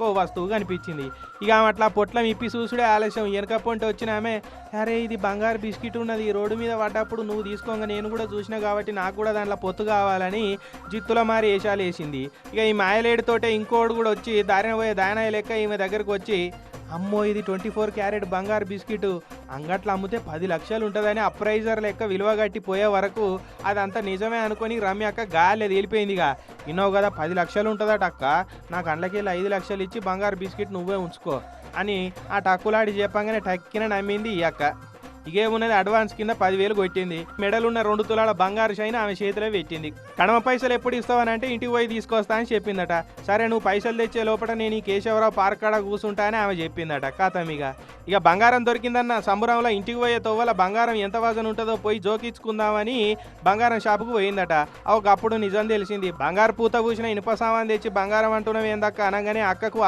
వస్తువు కనిపించింది. ఇక ఆమె అట్లా పొట్లం ఇప్పి చూసుడే ఆలస్యం. వెనక పొంటి వచ్చిన ఆమె, అరే ఇది బంగారు బిస్కెట్ ఉన్నది, రోడ్డు మీద పడ్డప్పుడు నువ్వు తీసుకోగా నేను కూడా చూసినా కాబట్టి నాకు కూడా దాంట్లో పొత్తు కావాలని జిత్తుల మారి వేషాలు వేసింది. ఇక ఈ మాయలేడితోటే ఇంకోడు కూడా వచ్చి దారిన పోయే దానాయ లెక్క ఈమె దగ్గరకు వచ్చి, అమ్మో ఇది 24 క్యారెట్ బంగారు బిస్కెట్ అంగట్లో అమ్మితే 10 లక్షలు ఉంటుందని అప్రైజర్ లెక్క విలువ కట్టి పోయే వరకు అదంతా నిజమే అనుకొని రమ్య అక్క గాలి తేలిపోయిందిగా. విన్నావు కదా 10 లక్షలు ఉంటుందట అక్క, నాకు అండ్లకెళ్ళి 5 లక్షలు ఇచ్చి బంగారు బిస్కెట్ నువ్వే ఉంచుకో అని ఆ టక్కులాడి చెప్పంగానే టక్కిన నమ్మింది ఈ అక్క. ఇగేమున్నది అడ్వాన్స్ కింద 10,000 కొట్టింది. మెడలున్న 2 తులాల బంగారు షైన్ ఆమె చేతిలో పెట్టింది. కడమ పైసలు ఎప్పుడు ఇస్తావనంటే ఇంటికి పోయి తీసుకొస్తా అని చెప్పిందట. సరే నువ్వు పైసలు తెచ్చే లోపల నేను ఈ కేశవరావు పార్క్ కాడ కూర్చుంటా అని ఆమె చెప్పిందట. ఇక బంగారం దొరికిందన్న సంబరంలో ఇంటికి పోయే తొవ్వల బంగారం ఎంత వజన్ ఉంటుందో పోయి జోకించుకుందామని బంగారం షాపుకు పోయిందట. అప్పుడు నిజం తెలిసింది. బంగారు పూత పూసిన ఇనుప సామాన్ తెచ్చి బంగారం అంటున్నావు ఏందక్క అనగానే అక్కకు